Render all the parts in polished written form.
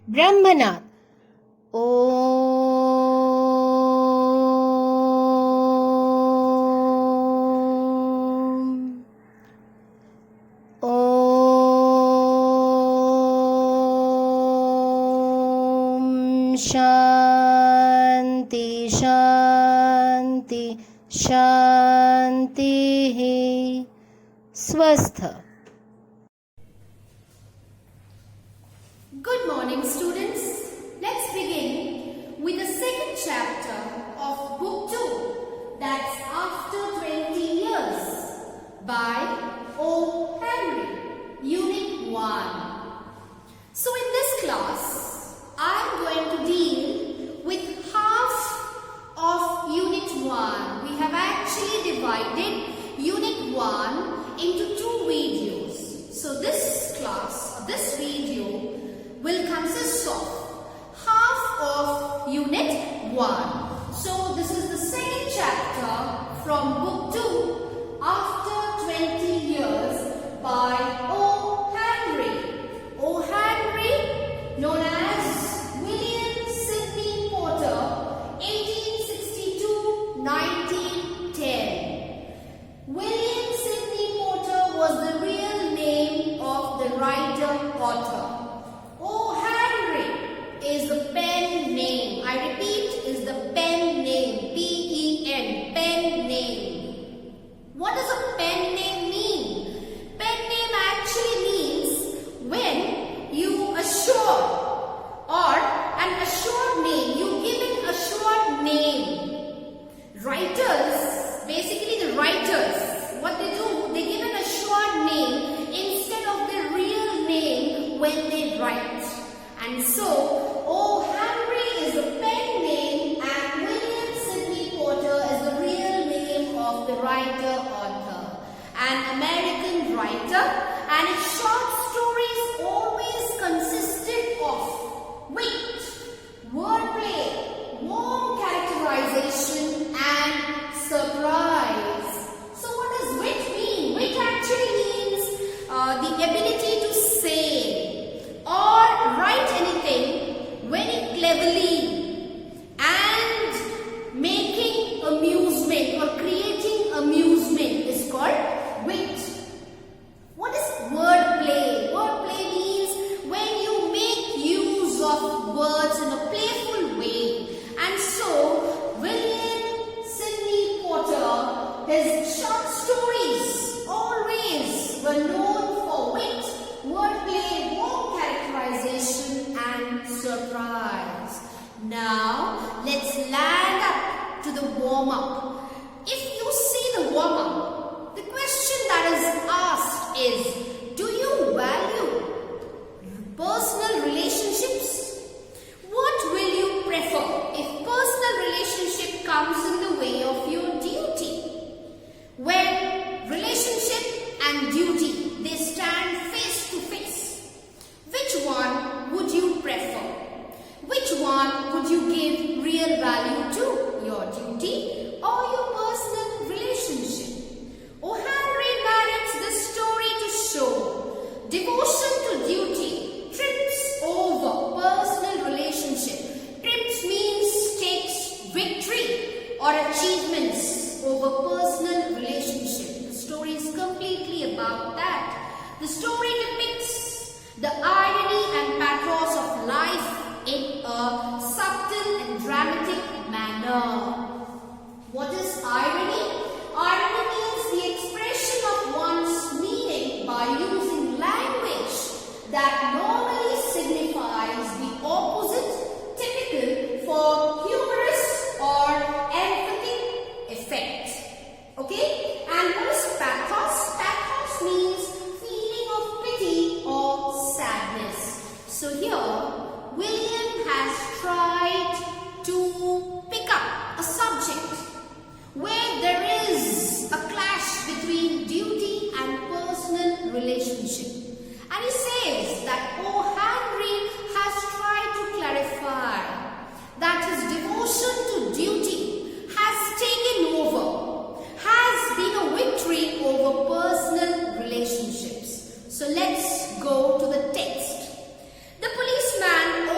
Brahmanath. Om. Om. Shanti, Shanti, Shanti. Swastha. Good morning, students. Let's begin with the second chapter of Book 2, that's After 20 Years, by O. Henry, Unit 1. So in this class, I'm going to deal with half of Unit 1. We have actually divided Unit 1 into 2 videos. So this class, this video, will consist of half of Unit 1. So this is the second chapter from Book 2, After 20 Years, by O. Henry. O. Henry, known as William Sidney Porter, 1862-1910. William Sidney Porter was the real name of the writer-author. O. Henry is the pen name. I repeat, is the pen name. P-E-N, pen name. What does a pen name mean? Pen name actually means when you assure or an assured name, you give an assured name. Writers, basically the writers, what they do, they give an assured name instead of their real name when they write. And so, O. Henry is the pen name and William Sidney Porter is the real name of the writer-author. An American writer, and its short stories always consisted of wit, wordplay, warm characterization and surprise. So what does wit mean? Wit actually means the ability to say or write anything very cleverly and making amusement or creating amusement is called wit. What is wordplay? Wordplay means when you make use of words in a playful way. And so, William Sidney Porter, his short stories always were known for wit, wordplay, warm characterization and surprise. Now, let's land up to the warm-up. If you see the warm-up, the question that is asked is, do you value personal relationships? What will you prefer if personal relationship comes in the way of your duty? When relationship and duty, they stand face to face. Which one would you prefer? Which one would you give real value to? Your duty or your personal relationship? O. Henry narrates this story to show devotion to duty trips over personal relationship. Trips means takes victory or achievements over personal relationship. The story is completely about that. The story depicts the irony and pathos of life in a subtle and dramatic manner. What is irony? Irony means the expression of one's meaning by using language that normally signifies the opposite, typical for humorous or emphatic effect. Okay? And what is pathos? Pathos means feeling of pity or sadness. So here, William has tried to pick up a subject where there is a clash between duty and personal relationship. And he says that O. Henry has tried to clarify that his devotion to duty has taken over, has been a victory over personal relationships. So let's go to the text. The policeman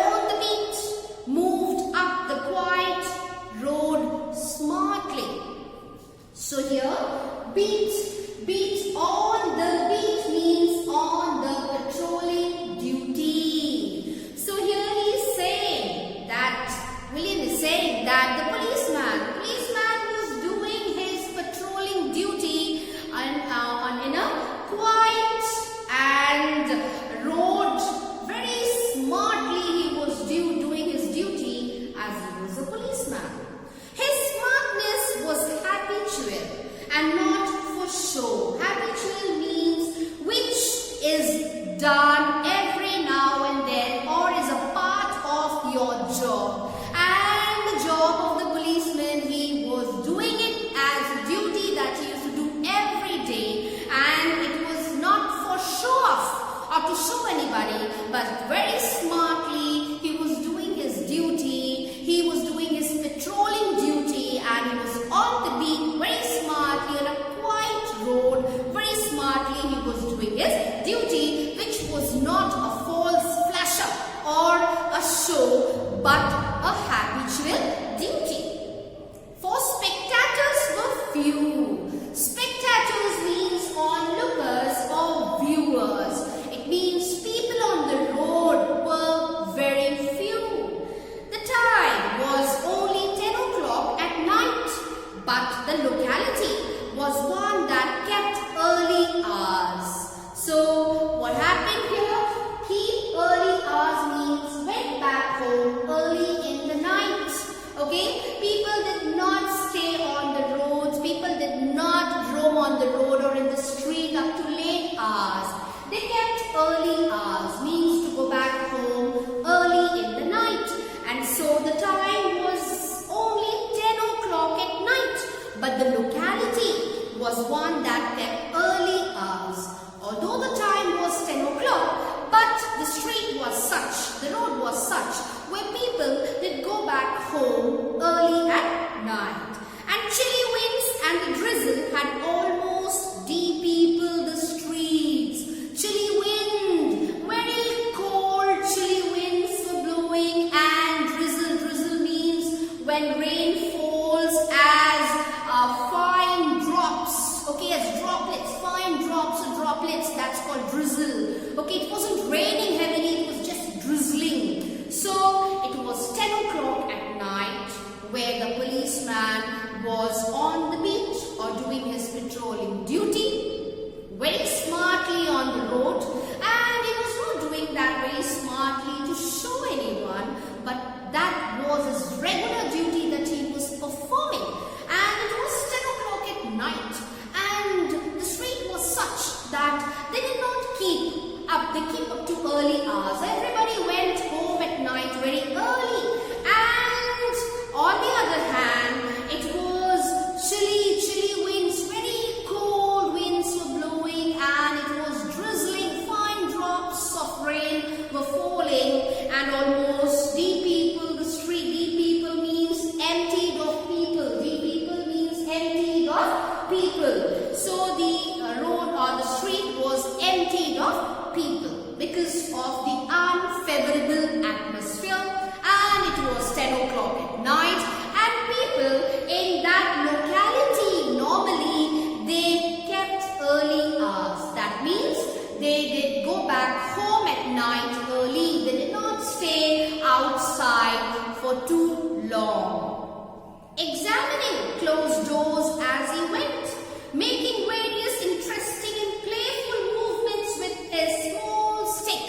but very smartly he was doing his duty. He was doing his patrolling duty and he was on the beat very smartly on a quiet road. Very smartly he was doing his duty, which was not a false flasher or a show but a habitual duty. For spectators were few. Spectators means onlookers or viewers. It means people on the road were very few. The time was only 10 o'clock at night, but the locality was one that kept early hours. So what happened here? Keep early hours means went back home early in the night. Okay, people did not stay on the roads, people did not roam on the road or in the street up to late hours. They kept early hours, means to go back home early in the night. And so the time was only 10 o'clock at night, but the locality was one that kept early hours. Although the time was 10 o'clock, but the street was such, the road was such, where people did go back home early at night. And chilly winds and the drizzle had almost de-peopled the streets. Chilly wind, very cold chilly winds were blowing, and drizzle means when rain falls as fine drops, okay, as droplets, fine drops or droplets, that's called drizzle. Okay, it wasn't raining heavily, it was just drizzling. So it was 10 o'clock at night where the policeman was on the beat or doing his patrolling duty very smartly on the road, and he was not doing that very smartly to show anyone, but that was his regular duty that he was performing. And it was 10 o'clock at night, and the street was such that they did not keep up to early hours. Everybody went home at night very early, and on the other hand, it was chilly winds, very cold winds were blowing, and it was drizzling, fine drops of rain were falling, and almost de-peopled the street. De-people means emptied of people. De-people means emptied of people. So the road or the street was emptied of people because of the unfavorable atmosphere, and it was 10 o'clock at night, and people in that locality normally they kept early hours. That means they did go back home at night early. They did not stay outside for too long. Examining closed doors as he went, making various interesting and playful movements with a small stick.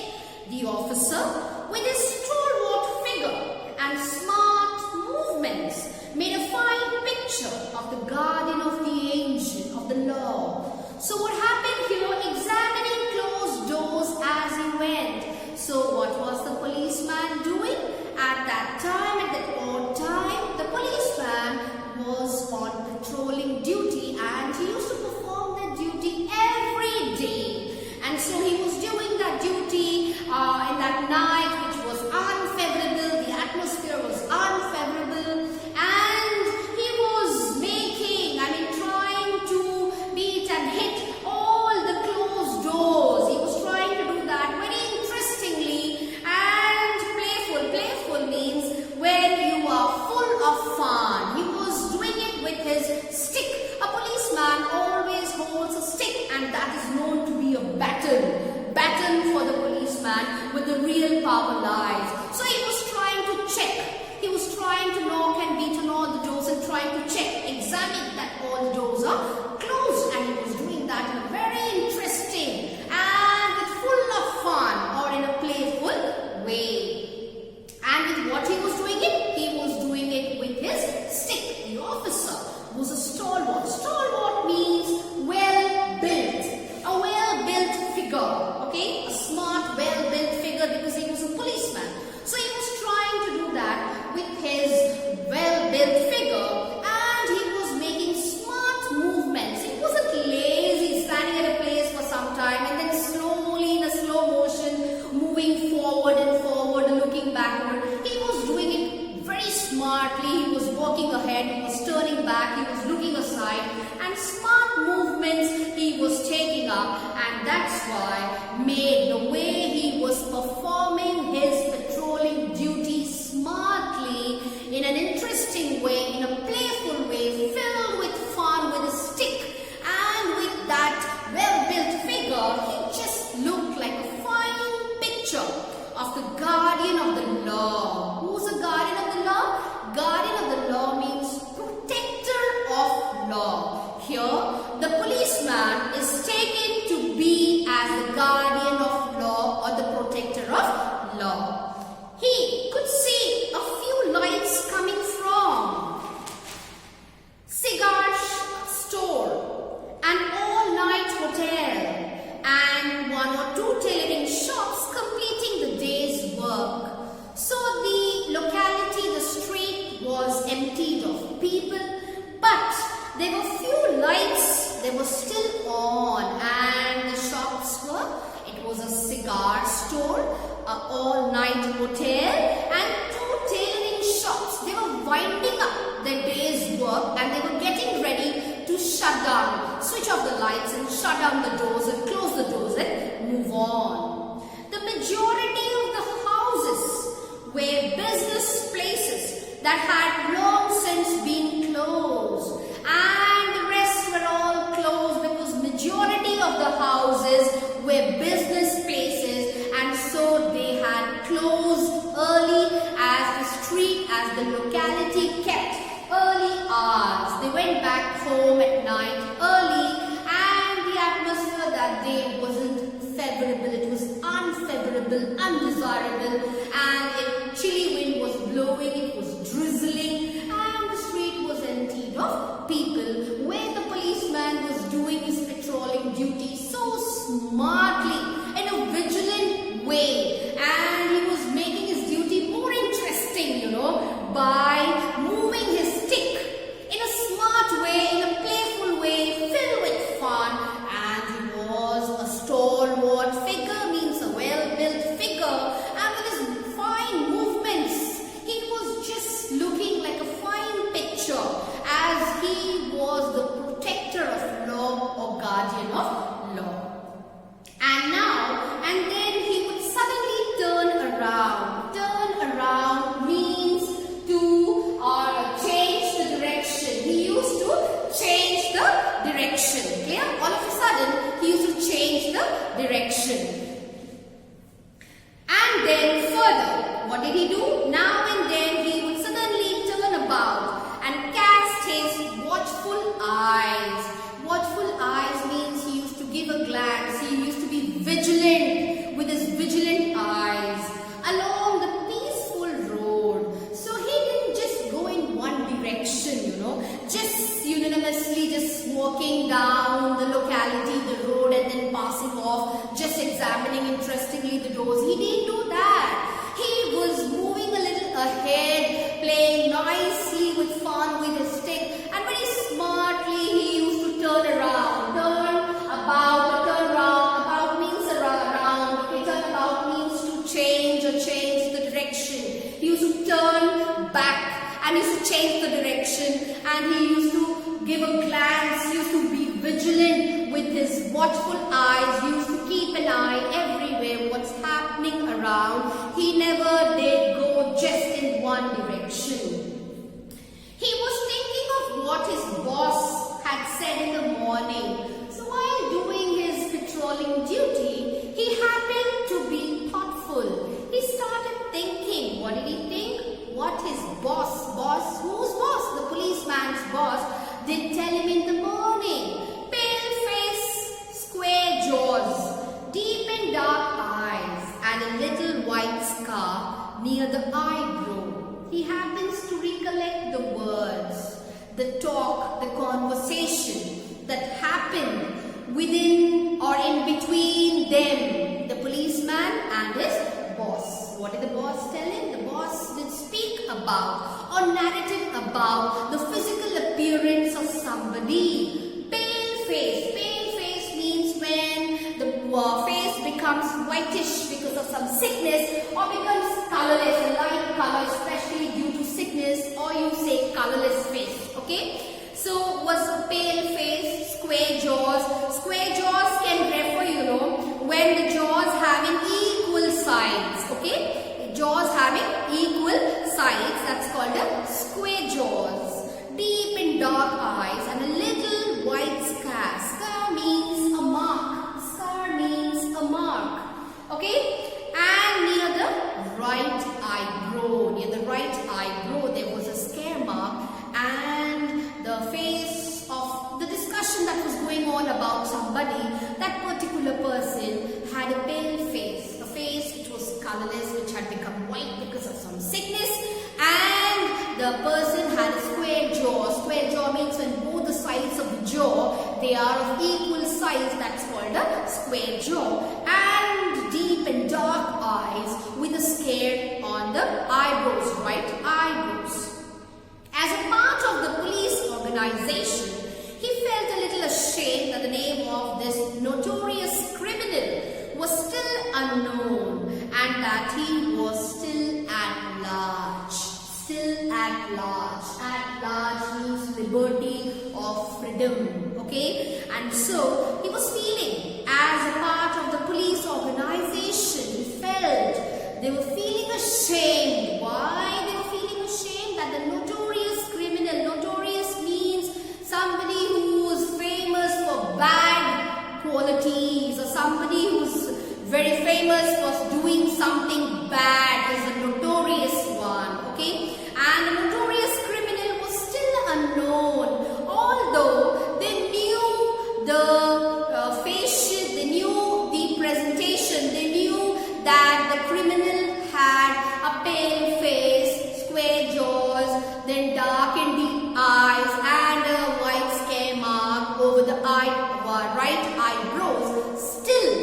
The officer, with his stalwart figure and smart movements, made a fine picture of the guardian of the angel of the law. So what happened here? Examining closed doors as he went. So what was the policeman doing? At that time, at that odd time, the policeman was on patrolling duty, and he used to perform that duty every day. And so he was doing that duty in that night, which was unfavorable. The atmosphere was unfavorable, and he was trying to beat and hit all the closed doors. He was trying to do that very interestingly and playful. Playful means when you are full of fun. He was doing it with his stick. A policeman always holds a stick, and that is known to be a baton. Baton for the policeman with the real power lies. So he was trying to check. He was trying to knock and beat on all the doors and trying to check, examine that all the doors are closed. And he was doing that in a very interesting and with full of fun or in a playful way. And with what he was doing it? He was doing it with his stick. The officer was a stalwart. Stalwart means well-built. A well-built figure. Okay? A smart, well-built figure because he was a policeman. backward. He was doing it very smartly. He was walking ahead, he was turning back, he was looking aside, and smart movements he was taking up, and that's why made the way he was performing his patrolling duty smartly, in an interesting way, in a playful way, filled with fun, with a stick, and with that well-built figure, he just looked like a fine picture of the guardian of the law. Who's a guardian of the law? Guardian of the law means protector of law. Here, the policeman is taken to be as the guardian of law or the protector of law. He could see a few lights coming from cigar store, an all-night hotel, and one or two tailoring shops completing the day's work. So the locality, the street was emptied of people, but there were few lights, they were still on, and the shops were, it was a cigar store, an all-night hotel, and two tailoring shops. They were winding up their day's work and they were getting ready to shut down, switch off the lights and shut down the doors and close the doors and move on. The majority of the houses were business places that had long since been closed, and the rest were all closed because majority of the houses were business places, and so they had closed early as the street, as the locality kept early hours. They went back home at night early, and the atmosphere that day wasn't favorable. It was unfavorable, undesirable, and a chilly wind was blowing, it was drizzling, and the street was emptied of people, where the policeman was doing his patrolling duty so smartly in a vigilant way, and he was making his duty more interesting, by moving his stick in a smart way, in a playful way, filled with fun, and he was a stalwart figure, means a well-built figure, and with his fine movements, he was just looking like a fine picture, as he was the protector of law or guardian of law. And now and then he would suddenly turn around. Turn around means to change the direction. He used to change the direction. Clear? All of a sudden he used to change the direction. And then further, what did he do? Now and then he would suddenly turn about and cast his watchful eyes. Watchful eyes means he used to give a glance. He used to be vigilant with his vigilant eyes along the peaceful road. So he didn't just go in one direction, just unanimously just walking down the locality, the road, and then passing off, just examining interestingly the doors. He didn't do that. He was moving a little ahead, playing nicely with fun with his stick, and very smartly he used to turn around. Turn about, turn round. About means around. Okay, turn about means to change or change the direction. He used to turn back and he used to change the direction, and he used to give a glance, he used to be vigilant with his watchful eyes. He used to keep an eye everywhere what's happening around. He never did go just in one direction. He was thinking of what his boss had said in the morning. So while doing his patrolling duty, he happened to be thoughtful. He started thinking. What did he think? What his boss, whose boss? The policeman's boss did tell him in the morning. Pale face, square jaws, deep and dark eyes, and a little white scar near the eyebrow. He happens to recollect the words, the talk, the conversation that happened within or in between them, the policeman and his boss. What did the boss tell him? The boss did speak about or narrative about the physical appearance of somebody. Pale face. Pale face means when the face becomes becomes whitish because of some sickness, or becomes colorless, a light color, especially due to sickness, or you say colorless face. Okay. So was a pale face, square jaws. Square jaws can refer, when the jaws having equal sides. Okay, jaws having equal sides. That's called a square jaws. Deep and dark eyes and a little white scar. Scar means a mark. Scar means a mark. Okay, and near the right eyebrow, there was a scare mark, and the face of the discussion that was going on about somebody, that particular person had a pale face, a face which was colorless, which had become white because of some sickness, and the person had a square jaw. Square jaw means when both the sides of the jaw, they are of equal size, that's called a square jaw, and deep and dark eyes with a scare on the eyebrows, right eyebrows. As a part of the police organization, he felt a little ashamed that the name of this notorious criminal was still unknown and that he was still at large. Still at large. At large means liberty or freedom. Okay? And so he was feeling, as a part of the police organization, he felt they were feeling ashamed. Why they were feeling ashamed? That the notorious criminal, notorious means somebody who is famous for bad qualities, or somebody who's very famous for doing something bad is a notorious one. Okay, and the notorious criminal was still unknown, although they knew the facial, they knew the presentation, they knew that the criminal had a pale face, square jaws, then dark and deep eyes, and a white scare mark over the right eyebrows. Still,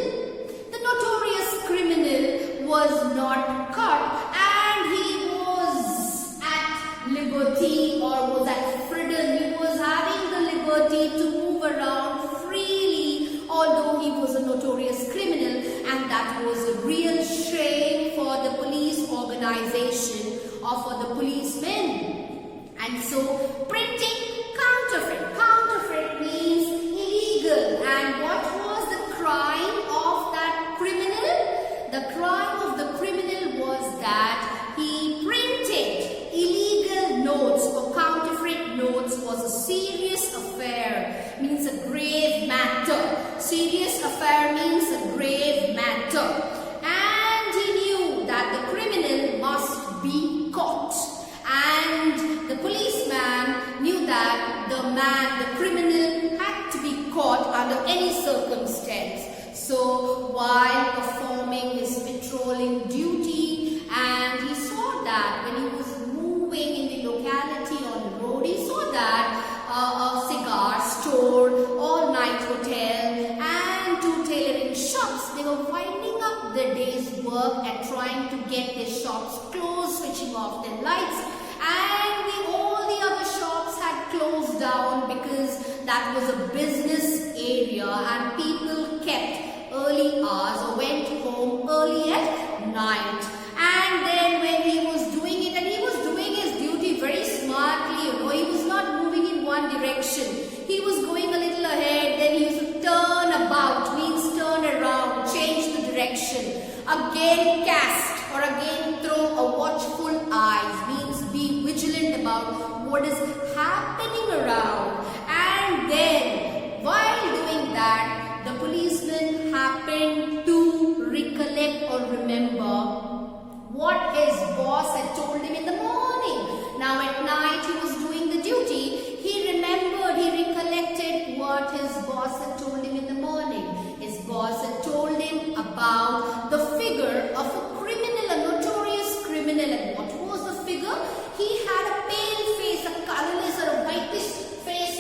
the notorious criminal was not caught, and he was at liberty, or was at freedom. He was having the liberty to move around freely, although he was a notorious criminal, and that was a real shame for the police organization or for the policemen. And so, printing counterfeit. Counterfeit means illegal. And what was the crime of that criminal? The crime of the criminal was that he printed illegal notes, or counterfeit notes was a serious affair, means a grave matter. Serious affair means a grave matter. And he knew that the criminal must be caught. And the policeman knew that the criminal had to be caught under any circumstance. So while performing his patrolling duty, and he saw that when he was moving in the locality on the road, he saw that a cigar store, all-night hotel, and two tailoring shops, they were winding up their day's work and trying to get their shops closed, switching off their lights, and all the other shops had closed down because that was a business area and people kept early hours or went home early at night. And then when he was doing it, and he was doing his duty very smartly, he was not moving in one direction. He was going a little ahead, then he used to turn about, means turn around, change the direction. Again cast, or again throw a watchful eyes, means be vigilant about what is happening around. And then, while doing that, the policeman happened to recollect or remember what his boss had told him in the morning. Now at night he was doing the duty. He remembered, he recollected what his boss had told him in the morning. His boss had told him about the figure of a criminal, a notorious criminal. And what was the figure? He had a pale face, a colorless or a whitish face,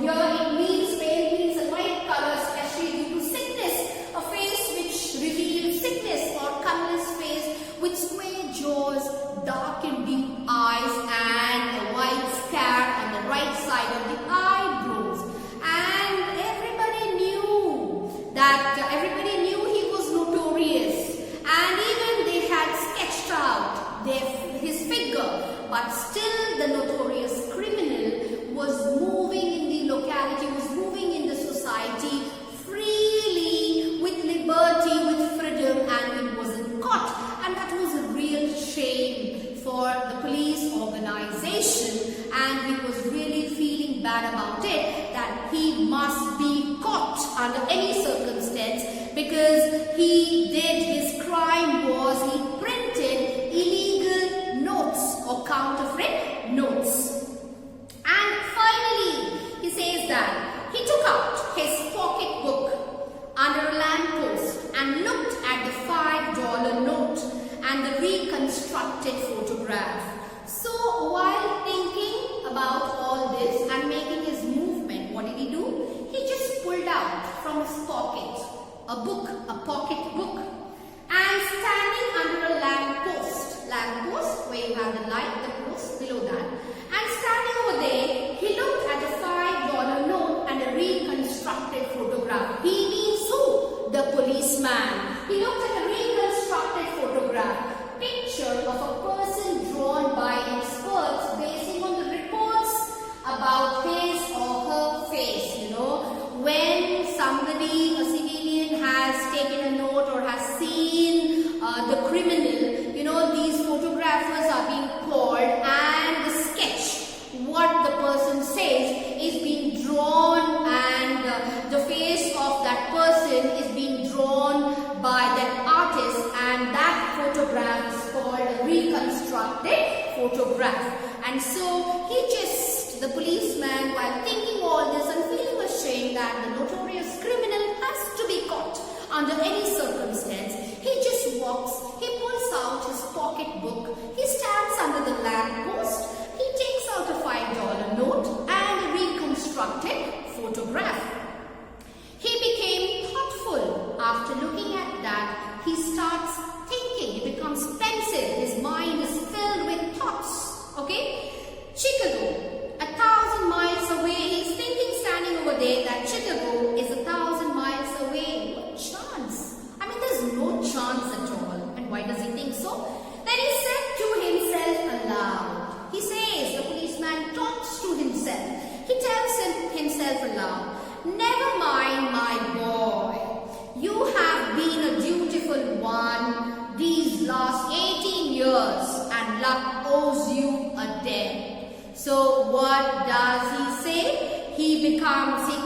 Here it means, pale means a white color, especially due to sickness. A face which reveals sickness, or colorless face with square jaws, dark and deep eyes, and a white scar on the right side of the eyebrows. And everybody knew bad about it that he must be caught under any circumstance, because his crime was he printed illegal notes or counterfeit notes. And finally, he says that he took out his pocketbook under a lamppost and looked at the $5 note and the reconstructed photograph. So while thinking about all this and making his movement, what did he do? He just pulled out from his pocket a book, a pocket book, and standing under a lamppost where you have the light, the post below that, and standing over there, he looked at a $5 note and a reconstructed photograph. He means who? The policeman. He looked at a reconstructed photograph, picture of a person drawn by experts basing on the reports about his or her face. You know, when somebody, a civilian, has taken a note or has seen the criminal, you know, these photographers are being called, and the sketch, what the person says, is being drawn, and the face of that person is being drawn by that artist, and that photograph is called a reconstructed photograph. And so the policeman, while thinking all this and feeling ashamed that the notorious criminal has to be caught under any circumstance, he just walks, he pulls out his pocketbook, he stands under the lamppost, he takes out a $5 note and a reconstructed photograph. He became thoughtful. After looking at that, he starts thinking, he becomes pensive, his mind is filled with thoughts. Okay? Chicago, 1,000 miles away, he's thinking standing over there that Chicago is 1,000 miles away. What chance? I mean, there's no chance at all. And why does he think so? Then he said to himself aloud. He says, the policeman talks to himself. He tells himself aloud, "Never mind, my boy. You have been a dutiful one these last 18 years, and luck owes you a debt." So what does he say? He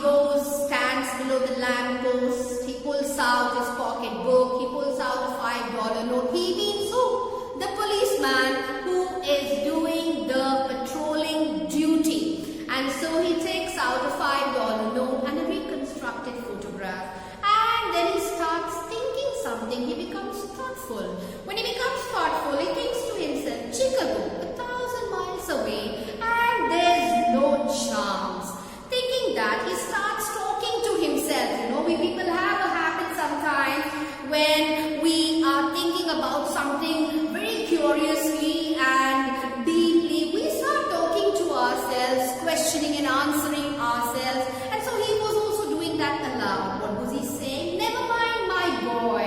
goes, stands below the lamppost, he pulls out his pocketbook, he pulls out a $5 note. He means who? The policeman who is doing the patrolling duty. And so he takes out a $5 note and a reconstructed photograph. And then he starts thinking something. He becomes thoughtful. When he becomes thoughtful, he thinks to himself, Chicago, 1,000 miles away, and there's no chance. Thinking that, he starts talking to himself. You know, we people have a habit sometimes when we are thinking about something very curiously and deeply, we start talking to ourselves, questioning and answering ourselves. And so he was also doing that aloud. What was he saying? Never mind, my boy.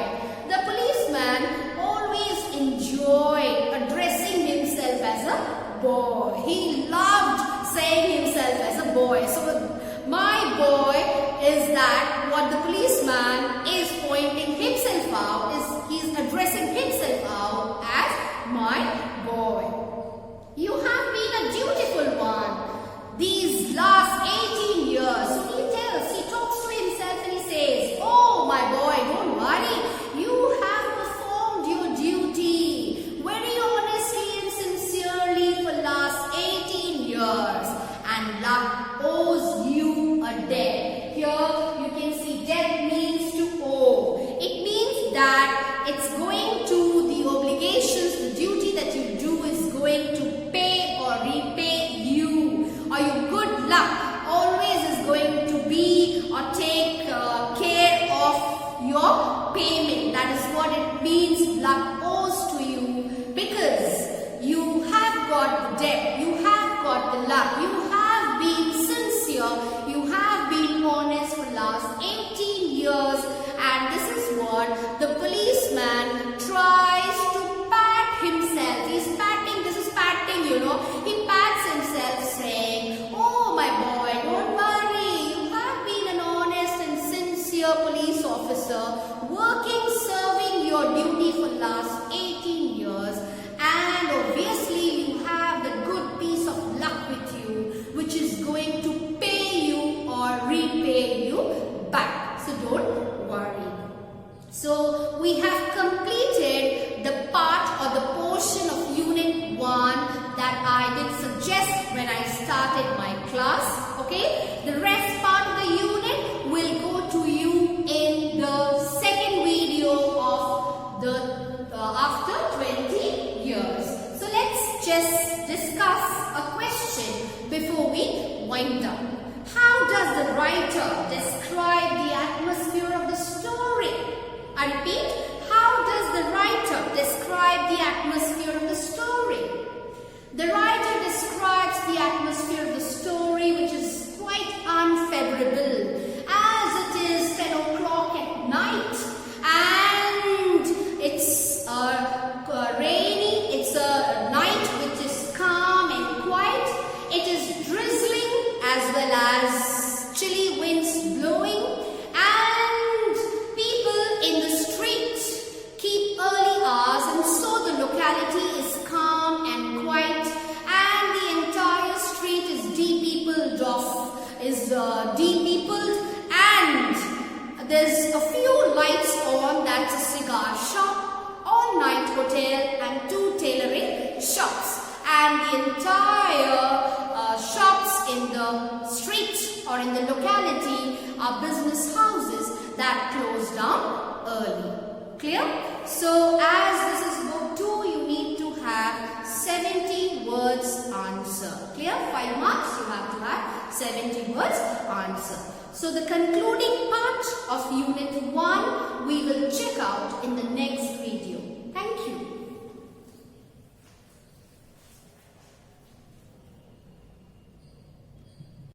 The policeman always enjoyed addressing himself as a boy. He loved saying himself as a boy. So my boy is that what the policeman is pointing himself out, is he's addressing himself out as my boy. You have been a dutiful one these last 18 years. So he talks to himself and he says, "Oh my boy, don't worry. You have performed your duty very honestly and sincerely for last 18 years. And luck owes you a debt." Here you can see debt means to owe. It means that it's going to the obligations, the duty that you do is going to pay or repay you. Or your good luck always is going to be or take care of your payment. That is what it means, luck owes to you, because you have got the debt, you have got the luck, you have been sincere, you have been honest for last 18 years, and this is what the policeman tries to pat himself. He's patting, this is patting, you know, he pats himself saying, "Oh my boy, don't worry, you have been an honest and sincere police officer, working, serving your duty for last 18 years, and obviously you have the good just discuss a question before we wind up. How does the writer describe the atmosphere of the story? I repeat, how does the writer describe the atmosphere of the story? The writer describes the atmosphere of the story, which is quite unfavorable, as it is 10 o'clock at night and it's rainy. It's a night which is calm and quiet. It is drizzling as well as chilly winds blowing, and people in the street keep early hours, and so the locality is calm and quiet, and the entire street is de-peopled, and there's a few lights on. That's a cigar shop, all-night hotel, and 2 tailoring shops, and the entire shops in the street or in the locality are business houses that close down early. Clear? So as this is book 2, you need to have 70 words answer. Clear? 5 marks, you have to have 70 words answer. So the concluding part of Unit 1 we will check out in the next